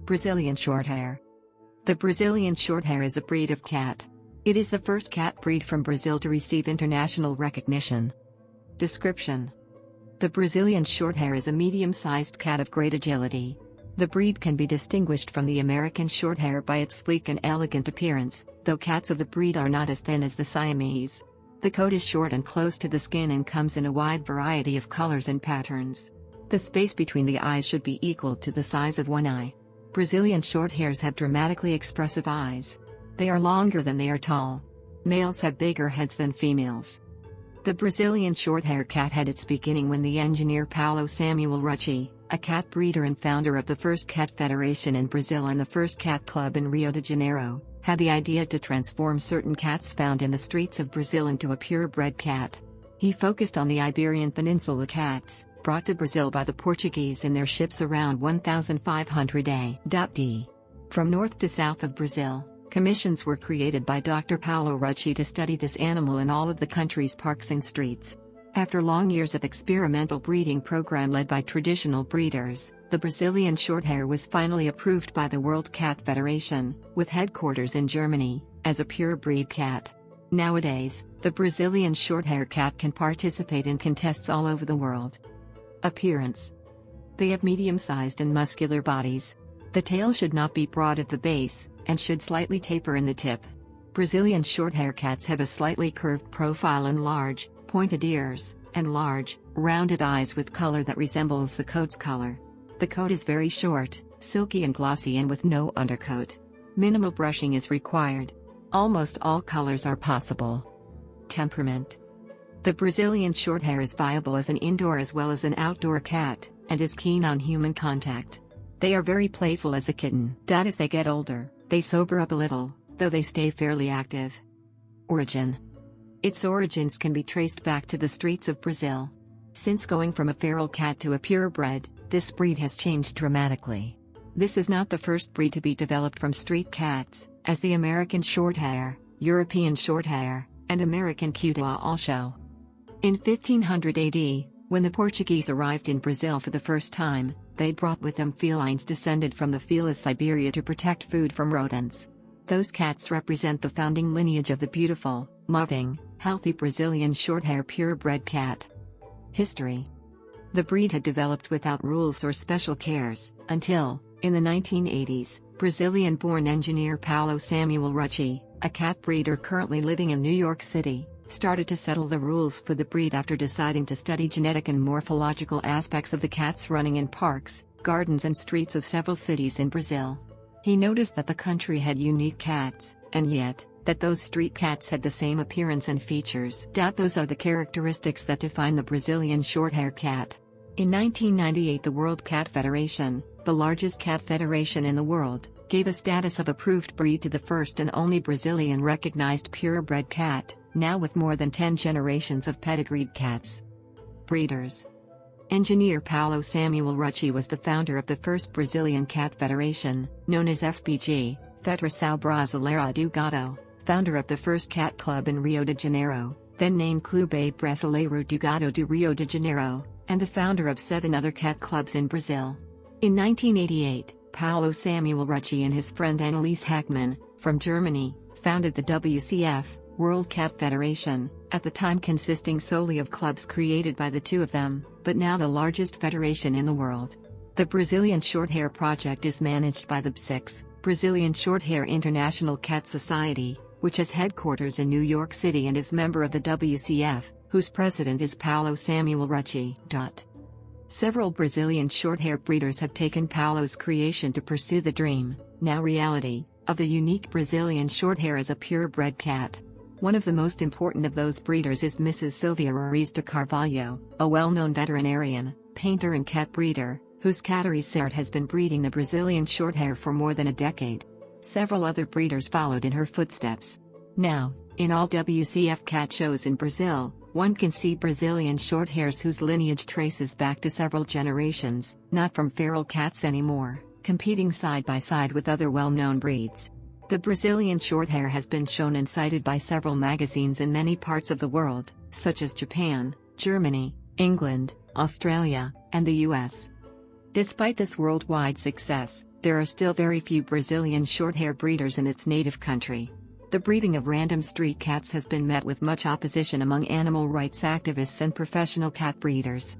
Brazilian Shorthair. The Brazilian Shorthair is a breed of cat. It is the first cat breed from Brazil to receive international recognition. Description: the Brazilian Shorthair is a medium-sized cat of great agility. The breed can be distinguished from the American Shorthair by its sleek and elegant appearance, though cats of the breed are not as thin as the Siamese. The coat is short and close to the skin and comes in a wide variety of colors and patterns. The space between the eyes should be equal to the size of one eye. Brazilian Shorthairs have dramatically expressive eyes. They are longer than they are tall. Males have bigger heads than females. The Brazilian Shorthair cat had its beginning when the engineer Paulo Samuel Rucci, a cat breeder and founder of the first cat federation in Brazil and the first cat club in Rio de Janeiro, had the idea to transform certain cats found in the streets of Brazil into a purebred cat. He focused on the Iberian Peninsula cats, brought to Brazil by the Portuguese in their ships around 1500 AD. From north to south of Brazil, commissions were created by Dr. Paulo Rucci to study this animal in all of the country's parks and streets. After long years of experimental breeding program led by traditional breeders, the Brazilian Shorthair was finally approved by the World Cat Federation, with headquarters in Germany, as a pure-breed cat. Nowadays, the Brazilian Shorthair cat can participate in contests all over the world. Appearance: they have medium-sized and muscular bodies. The tail should not be broad at the base, and should slightly taper in the tip. Brazilian Shorthair cats have a slightly curved profile and large, pointed ears, and large, rounded eyes with color that resembles the coat's color. The coat is very short, silky and glossy and with no undercoat. Minimal brushing is required. Almost all colors are possible. Temperament: the Brazilian Shorthair is viable as an indoor as well as an outdoor cat, and is keen on human contact. They are very playful as a kitten. As they get older, they sober up a little, though they stay fairly active. Origin: its origins can be traced back to the streets of Brazil. Since going from a feral cat to a purebred, this breed has changed dramatically. This is not the first breed to be developed from street cats, as the American Shorthair, European Shorthair, and American Cutua all show. In 1500 AD, when the Portuguese arrived in Brazil for the first time, they brought with them felines descended from the Felis Siberia to protect food from rodents. Those cats represent the founding lineage of the beautiful, moving, healthy Brazilian Shorthair purebred cat. History: the breed had developed without rules or special cares, until, in the 1980s, Brazilian-born engineer Paulo Samuel Rucci, a cat breeder currently living in New York City, started to settle the rules for the breed after deciding to study genetic and morphological aspects of the cats running in parks, gardens and streets of several cities in Brazil. He noticed that the country had unique cats, and yet, that those street cats had the same appearance and features. Those are the characteristics that define the Brazilian Shorthair cat. In 1998, the World Cat Federation, the largest cat federation in the world, gave a status of approved breed to the first and only Brazilian recognized purebred cat, now with more than 10 generations of pedigreed cats. Breeders: engineer Paulo Samuel Rucci was the founder of the first Brazilian Cat Federation, known as FBG, Federação Brasileira do Gato, founder of the first cat club in Rio de Janeiro, then named Clube Brasileiro do Gato do Rio de Janeiro, and the founder of 7 other cat clubs in Brazil. In 1988, Paulo Samuel Rucci and his friend Anneliese Hackmann, from Germany, founded the WCF, World Cat Federation, at the time consisting solely of clubs created by the two of them, but now the largest federation in the world. The Brazilian Shorthair project is managed by the BSICS, Brazilian Shorthair International Cat Society, which has headquarters in New York City and is member of the WCF, whose president is Paulo Samuel Rucci. Several Brazilian Shorthair breeders have taken Paulo's creation to pursue the dream, now reality, of the unique Brazilian Shorthair as a purebred cat. One of the most important of those breeders is Mrs. Silvia Ruiz de Carvalho, a well-known veterinarian, painter and cat breeder, whose cattery Cert has been breeding the Brazilian Shorthair for more than a decade. Several other breeders followed in her footsteps. Now, in all WCF cat shows in Brazil, one can see Brazilian Shorthairs whose lineage traces back to several generations, not from feral cats anymore, competing side by side with other well-known breeds. The Brazilian Shorthair has been shown and cited by several magazines in many parts of the world, such as Japan, Germany, England, Australia, and the US. Despite this worldwide success, There are still very few Brazilian Shorthair breeders in its native country. The breeding of random street cats has been met with much opposition among animal rights activists and professional cat breeders.